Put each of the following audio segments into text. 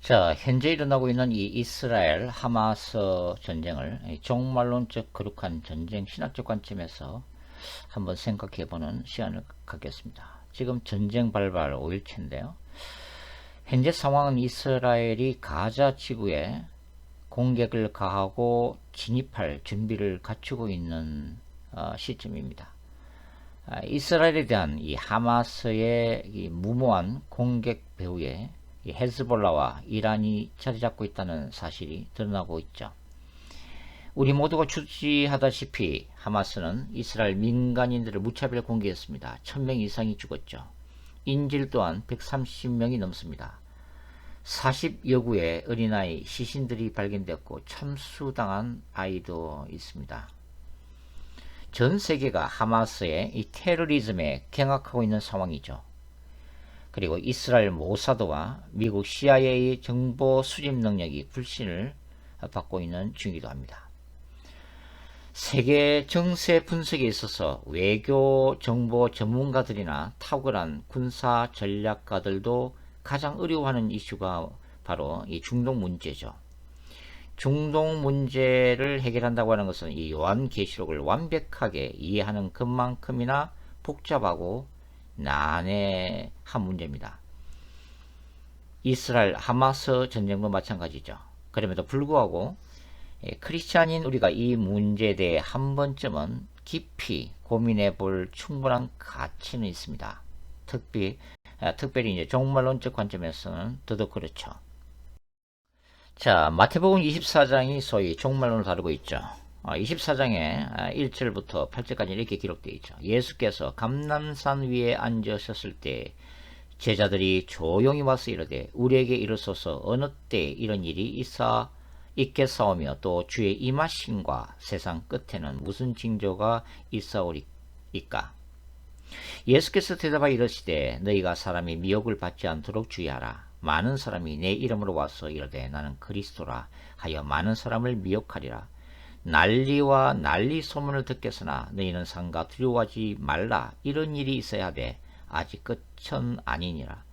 자, 현재 일어나고 있는 이 이스라엘 하마스 전쟁을 종말론적 거룩한 전쟁 신학적 관점에서 한번 생각해보는 시간을 갖겠습니다. 지금 전쟁 발발 5일째인데요. 현재 상황은 이스라엘이 가자 지구에 공격을 가하고 진입할 준비를 갖추고 있는 시점입니다. 이스라엘에 대한 이 하마스의 이 무모한 공격 배후에 이 헤즈볼라와 이란이 자리 잡고 있다는 사실이 드러나고 있죠. 우리 모두가 추지하다시피 하마스는 이스라엘 민간인들을 무차별 공격했습니다. 1000명 이상이 죽었죠. 인질 또한 130명이 넘습니다. 40여 구의 어린아이 시신들이 발견되었고 참수당한 아이도 있습니다. 전 세계가 하마스의 이 테러리즘에 경악하고 있는 상황이죠. 그리고 이스라엘 모사드와 미국 CIA 정보 수집 능력이 불신을 받고 있는 중이기도 합니다. 세계 정세 분석에 있어서 외교 정보 전문가들이나 탁월한 군사 전략가들도 가장 어려워하는 이슈가 바로 이 중동 문제죠. 중동 문제를 해결한다고 하는 것은 이 요한계시록을 완벽하게 이해하는 것만큼이나 복잡하고 난해한 문제입니다. 이스라엘 하마스 전쟁도 마찬가지죠. 그럼에도 불구하고 크리스찬인 우리가 이 문제에 대해 한 번쯤은 깊이 고민해 볼 충분한 가치는 있습니다. 특별히 이제 종말론적 관점에서는 더더욱 그렇죠. 자, 마태복음 24장이 소위 종말론을 다루고 있죠. 24장에 1절부터 8절까지 이렇게 기록되어 있죠. 예수께서 감람산 위에 앉으셨을 때 제자들이 조용히 와서 이르되 우리에게 이르소서 어느 때 이런 일이 있겠사오며 또 주의 임하심과 세상 끝에는 무슨 징조가 있사오리까. 예수께서 대답하여 이르시되 너희가 사람이 미혹을 받지 않도록 주의하라. 많은 사람이 내 이름으로 와서 이르되 나는 그리스도라 하여 많은 사람을 미혹하리라. 난리와 난리 소문을 듣겠으나 너희는 상가 두려워하지 말라. 이런 일이 있어야 하되 아직 끝은 아니니라.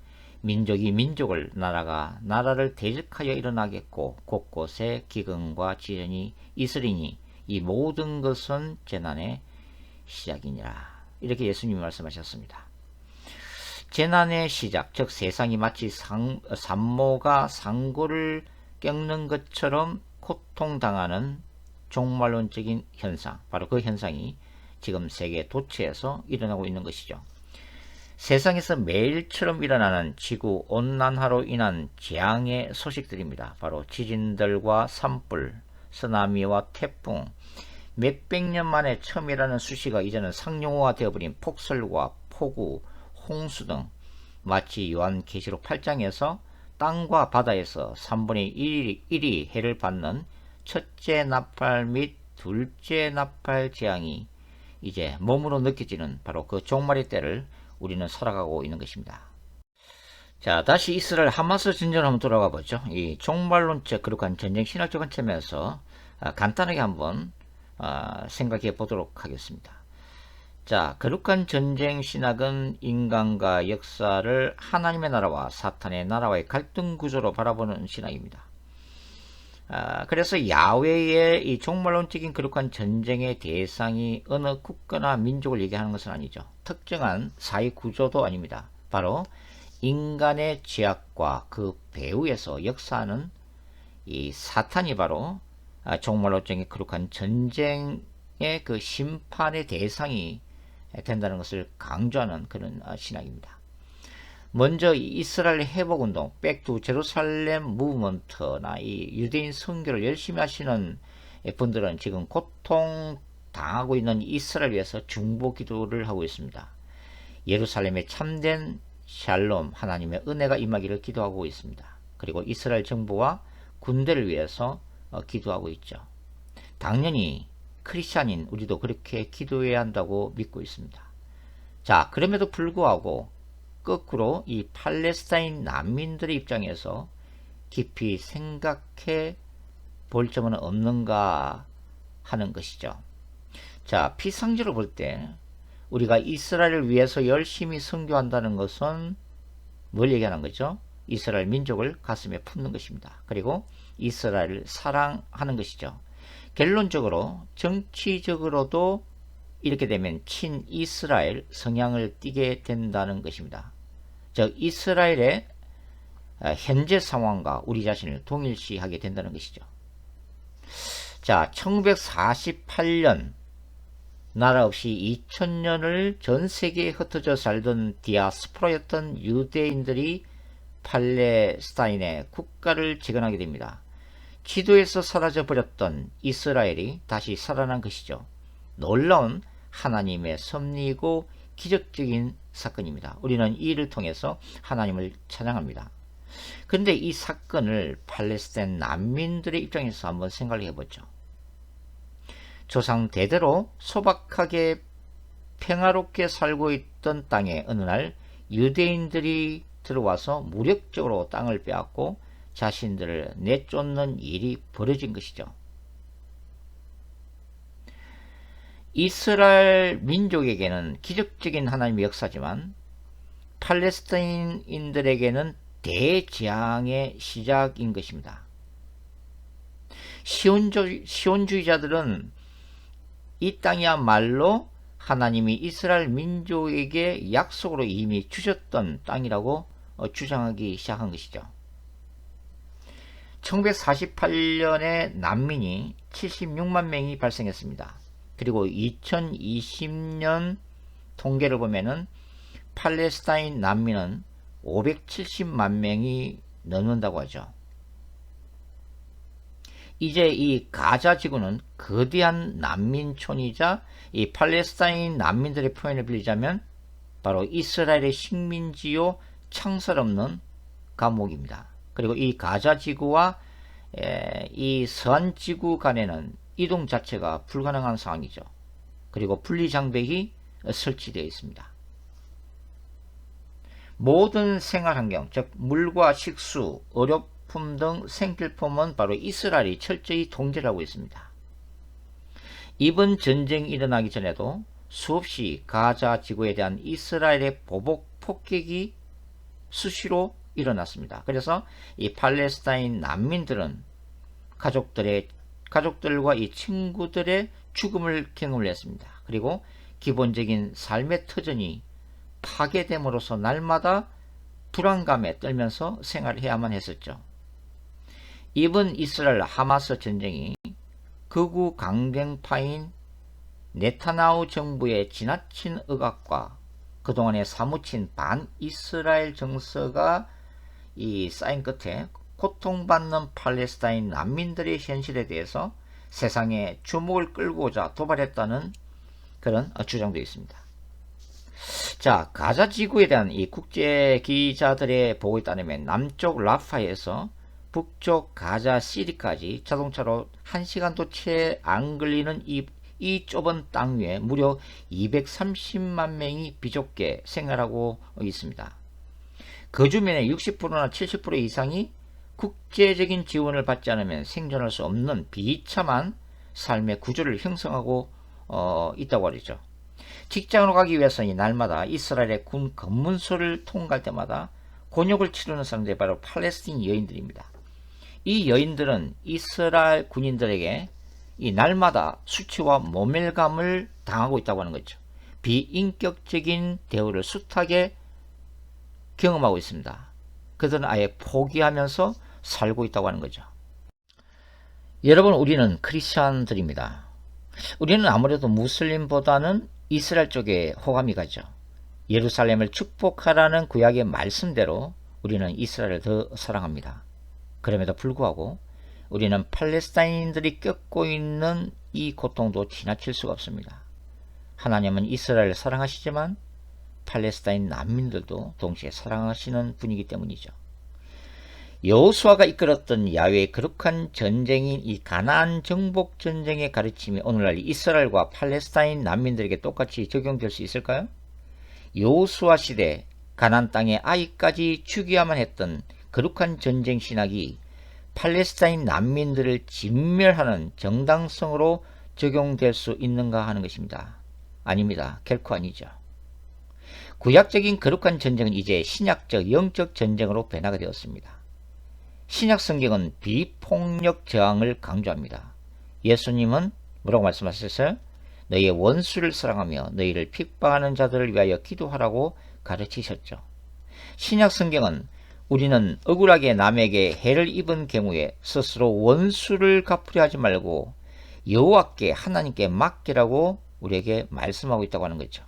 민족이 민족을 나라가 나라를 대적하여 일어나겠고 곳곳에 기근과 지연이 있으리니 이 모든 것은 재난의 시작이니라. 이렇게 예수님이 말씀하셨습니다. 재난의 시작, 즉 세상이 마치 산모가 상고를 꺾는 것처럼 고통당하는 종말론적인 현상, 바로 그 현상이 지금 세계 도처에서 일어나고 있는 것이죠. 세상에서 매일처럼 일어나는 지구 온난화로 인한 재앙의 소식들입니다. 바로 지진들과 산불, 쓰나미와 태풍, 몇백 년 만에 처음이라는 수시가 이제는 상용화 되어버린 폭설과 폭우, 홍수 등 마치 요한계시록 8장에서 땅과 바다에서 3분의 1이 해를 받는 첫째 나팔 및 둘째 나팔 재앙이 이제 몸으로 느껴지는 바로 그 종말의 때를 우리는 살아가고 있는 것입니다. 자, 다시 이스라엘 하마스 전쟁을 한번 돌아가 보죠. 이 종말론적 거룩한 전쟁 신학적 관점에서 간단하게 한번 생각해 보도록 하겠습니다. 자, 거룩한 전쟁 신학은 인간과 역사를 하나님의 나라와 사탄의 나라와의 갈등 구조로 바라보는 신학입니다. 그래서 야훼의 이 종말론적인 거룩한 전쟁의 대상이 어느 국가나 민족을 얘기하는 것은 아니죠. 특정한 사회 구조도 아닙니다. 바로 인간의 죄악과 그 배후에서 역사하는 이 사탄이 바로 종말론적인 거룩한 전쟁의 그 심판의 대상이 된다는 것을 강조하는 그런 신학입니다. 먼저 이스라엘 회복운동, 백투 제루살렘 무브먼트나 이 유대인 선교를 열심히 하시는 분들은 지금 고통 당하고 있는 이스라엘 위해서 중보 기도를 하고 있습니다. 예루살렘에 참된 샬롬, 하나님의 은혜가 임하기를 기도하고 있습니다. 그리고 이스라엘 정부와 군대를 위해서 기도하고 있죠. 당연히 크리스찬인 우리도 그렇게 기도해야 한다고 믿고 있습니다. 자, 그럼에도 불구하고 거꾸로 이 팔레스타인 난민들의 입장에서 깊이 생각해 볼 점은 없는가 하는 것이죠. 자, 피상적으로 볼 때 우리가 이스라엘을 위해서 열심히 선교한다는 것은 뭘 얘기하는 거죠? 이스라엘 민족을 가슴에 품는 것입니다. 그리고 이스라엘을 사랑하는 것이죠. 결론적으로 정치적으로도 이렇게 되면 친이스라엘 성향을 띠게 된다는 것입니다. 즉 이스라엘의 현재 상황과 우리 자신을 동일시하게 된다는 것이죠. 자, 1948년 나라 없이 2000년을 전 세계에 흩어져 살던 디아스포라였던 유대인들이 팔레스타인의 국가를 재건하게 됩니다. 지도에서 사라져 버렸던 이스라엘이 다시 살아난 것이죠. 놀라운 하나님의 섭리이고 기적적인 사건입니다. 우리는 이 일을 통해서 하나님을 찬양합니다. 그런데 이 사건을 팔레스타인 난민들의 입장에서 한번 생각을 해보죠. 조상 대대로 소박하게 평화롭게 살고 있던 땅에 어느 날 유대인들이 들어와서 무력적으로 땅을 빼앗고 자신들을 내쫓는 일이 벌어진 것이죠. 이스라엘 민족에게는 기적적인 하나님의 역사지만 팔레스타인인들에게는 대재앙의 시작인 것입니다. 시온주의자들은 이 땅이야말로 하나님이 이스라엘 민족에게 약속으로 이미 주셨던 땅이라고 주장하기 시작한 것이죠. 1948년에 난민이 76만 명이 발생했습니다. 그리고 2020년 통계를 보면은 팔레스타인 난민은 570만 명이 넘는다고 하죠. 이제 이 가자 지구는 거대한 난민촌이자 이 팔레스타인 난민들의 표현을 빌리자면 바로 이스라엘의 식민지요 창설 없는 감옥입니다. 그리고 이 가자 지구와 이 서안 지구 간에는 이동 자체가 불가능한 상황이죠. 그리고 분리장벽이 설치되어 있습니다. 모든 생활환경, 즉 물과 식수, 의료품 등 생필품은 바로 이스라엘이 철저히 통제를 하고 있습니다. 이번 전쟁이 일어나기 전에도 수없이 가자 지구에 대한 이스라엘의 보복 폭격이 수시로 일어났습니다. 그래서 이 팔레스타인 난민들은 가족들과 이 친구들의 죽음을 경험을 했습니다. 그리고 기본적인 삶의 터전이 파괴됨으로써 날마다 불안감에 떨면서 생활해야만 했었죠. 이번 이스라엘 하마스 전쟁이 극우 강경파인 네타냐후 정부의 지나친 억압과 그동안에 사무친 반이스라엘 정서가 쌓인 끝에 고통받는 팔레스타인 난민들의 현실에 대해서 세상에 주목을 끌고자 도발했다는 그런 주장도 있습니다. 자, 가자 지구에 대한 이 국제 기자들의 보고에 따르면 남쪽 라파에서 북쪽 가자 시리까지 자동차로 1시간도 채 안 걸리는 이 좁은 땅 위에 무려 230만 명이 비좁게 생활하고 있습니다. 거주민의 60%나 70% 이상이 국제적인 지원을 받지 않으면 생존할 수 없는 비참한 삶의 구조를 형성하고 있다고 하죠. 직장으로 가기 위해서 이 날마다 이스라엘의 군 검문소를 통과할 때마다 곤욕을 치르는 사람들이 바로 팔레스타인 여인들입니다. 이 여인들은 이스라엘 군인들에게 이 날마다 수치와 모멸감을 당하고 있다고 하는 거죠. 비인격적인 대우를 숱하게 경험하고 있습니다. 그들은 아예 포기하면서 살고 있다고 하는 거죠. 여러분, 우리는 크리스찬들입니다. 우리는 아무래도 무슬림보다는 이스라엘 쪽에 호감이 가죠. 예루살렘을 축복하라는 구약의 말씀대로 우리는 이스라엘을 더 사랑합니다. 그럼에도 불구하고 우리는 팔레스타인들이 겪고 있는 이 고통도 지나칠 수가 없습니다. 하나님은 이스라엘을 사랑하시지만 팔레스타인 난민들도 동시에 사랑하시는 분이기 때문이죠. 여호수아가 이끌었던 야훼의 거룩한 전쟁인 이 가나안 정복 전쟁의 가르침이 오늘날 이스라엘과 팔레스타인 난민들에게 똑같이 적용될 수 있을까요? 여호수아 시대 가나안 땅의 아이까지 죽여야만 했던 거룩한 전쟁 신학이 팔레스타인 난민들을 진멸하는 정당성으로 적용될 수 있는가 하는 것입니다. 아닙니다. 결코 아니죠. 구약적인 거룩한 전쟁은 이제 신약적 영적 전쟁으로 변화가 되었습니다. 신약 성경은 비폭력 저항을 강조합니다. 예수님은 뭐라고 말씀하셨어요? 너희의 원수를 사랑하며 너희를 핍박하는 자들을 위하여 기도하라고 가르치셨죠. 신약 성경은 우리는 억울하게 남에게 해를 입은 경우에 스스로 원수를 갚으려 하지 말고 여호와께 하나님께 맡기라고 우리에게 말씀하고 있다고 하는 거죠.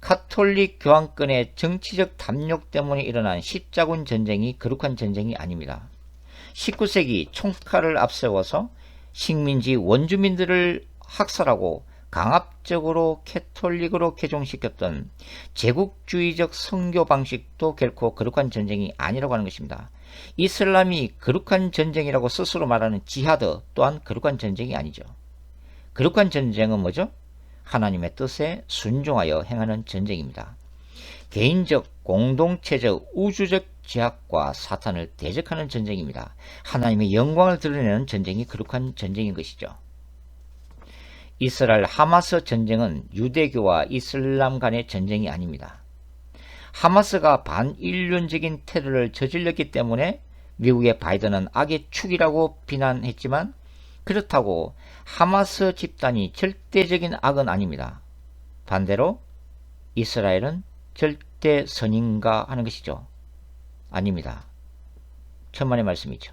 가톨릭 교황권의 정치적 탐욕 때문에 일어난 십자군 전쟁이 거룩한 전쟁이 아닙니다. 19세기 총칼을 앞세워서 식민지 원주민들을 학살하고 강압적으로 캐톨릭으로 개종시켰던 제국주의적 선교 방식도 결코 거룩한 전쟁이 아니라고 하는 것입니다. 이슬람이 거룩한 전쟁이라고 스스로 말하는 지하드 또한 거룩한 전쟁이 아니죠. 거룩한 전쟁은 뭐죠? 하나님의 뜻에 순종하여 행하는 전쟁입니다. 개인적, 공동체적, 우주적 제약과 사탄을 대적하는 전쟁입니다. 하나님의 영광을 드러내는 전쟁이 거룩한 전쟁인 것이죠. 이스라엘 하마스 전쟁은 유대교와 이슬람 간의 전쟁이 아닙니다. 하마스가 반인륜적인 테러를 저질렀기 때문에 미국의 바이든은 악의 축이라고 비난했지만 그렇다고 하마스 집단이 절대적인 악은 아닙니다. 반대로 이스라엘은 절대 선인가 하는 것이죠. 아닙니다. 천만의 말씀이죠.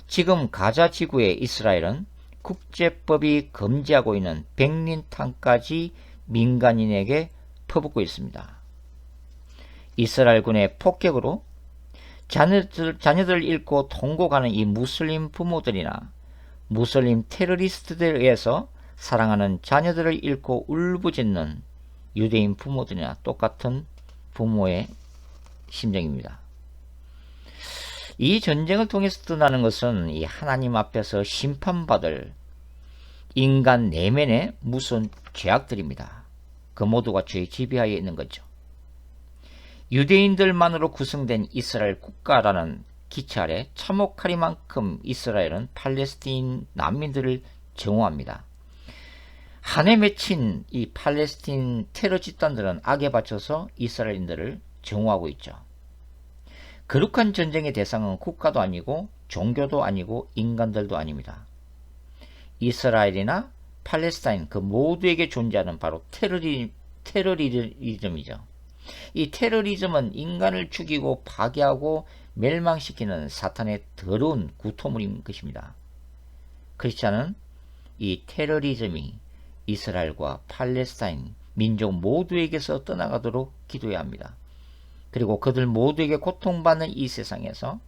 지금 가자 지구의 이스라엘은 국제법이 금지하고 있는 백린탄까지 민간인에게 퍼붓고 있습니다. 이스라엘군의 폭격으로 자녀들을 잃고 통곡하는 이 무슬림 부모들이나 무슬림 테러리스트들에 의해서 사랑하는 자녀들을 잃고 울부짖는 유대인 부모들이나 똑같은 부모의 심정입니다. 이 전쟁을 통해서 드러나는 것은 이 하나님 앞에서 심판받을 인간 내면의 무서운 죄악들입니다. 그 모두가 죄의 지배하에 있는 거죠. 유대인들만으로 구성된 이스라엘 국가라는 기체 아래 참혹하리만큼 이스라엘은 팔레스틴 난민들을 정오합니다. 한해 맺힌 이 팔레스틴 테러 집단들은 악에 바쳐서 이스라엘인들을 정오하고 있죠. 거룩한 전쟁의 대상은 국가도 아니고 종교도 아니고 인간들도 아닙니다. 이스라엘이나 팔레스타인 그 모두에게 존재하는 바로 테러리즘이죠. 이 테러리즘은 인간을 죽이고 파괴하고 멸망시키는 사탄의 더러운 구토물인 것입니다. 크리스찬은 이 테러리즘이 이스라엘과 팔레스타인 민족 모두에게서 떠나가도록 기도해야 합니다. 그리고 그들 모두에게 고통받는 이 세상에서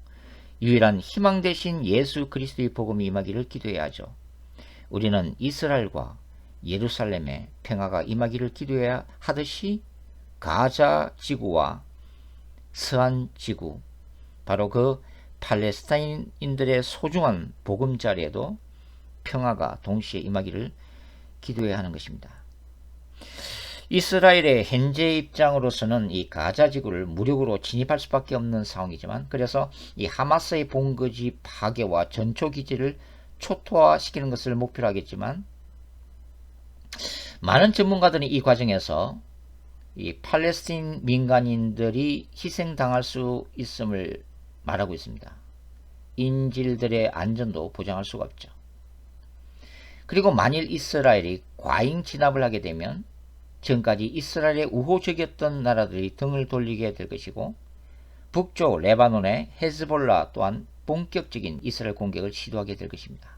유일한 희망 되신 예수 그리스도의 복음이 임하기를 기도해야 하죠. 우리는 이스라엘과 예루살렘에 평화가 임하기를 기도해야 하듯이 가자 지구와 서한 지구, 바로 그 팔레스타인인들의 소중한 보금자리에도 평화가 동시에 임하기를 기도해야 하는 것입니다. 이스라엘의 현재 입장으로서는 이 가자 지구를 무력으로 진입할 수밖에 없는 상황이지만, 그래서 이 하마스의 본거지 파괴와 전초기지를 초토화시키는 것을 목표로 하겠지만, 많은 전문가들은 이 과정에서 이 팔레스틴 민간인들이 희생당할 수 있음을 말하고 있습니다. 인질들의 안전도 보장할 수가 없죠. 그리고 만일 이스라엘이 과잉 진압을 하게 되면 지금까지 이스라엘의 우호적이었던 나라들이 등을 돌리게 될 것이고, 북쪽 레바논의 헤즈볼라 또한 본격적인 이스라엘 공격을 시도하게 될 것입니다.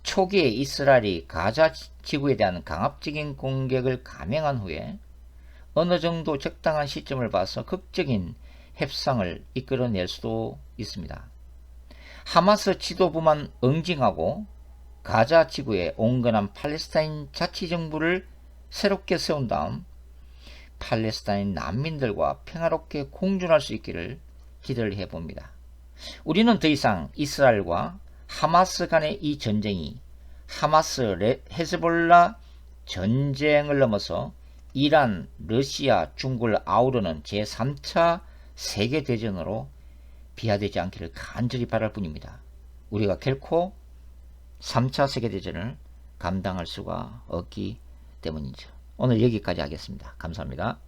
초기에 이스라엘이 가자 지구에 대한 강압적인 공격을 감행한 후에 어느 정도 적당한 시점을 봐서 극적인 협상을 이끌어낼 수도 있습니다. 하마스 지도부만 응징하고 가자 지구에 온건한 팔레스타인 자치정부를 새롭게 세운 다음 팔레스타인 난민들과 평화롭게 공존할 수 있기를 기대를 해봅니다. 우리는 더 이상 이스라엘과 하마스 간의 이 전쟁이 하마스 헤즈볼라 전쟁을 넘어서 이란, 러시아, 중국을 아우르는 제3차 세계대전으로 비하되지 않기를 간절히 바랄 뿐입니다. 우리가 결코 3차 세계대전을 감당할 수가 없기 때문이죠. 오늘 여기까지 하겠습니다. 감사합니다.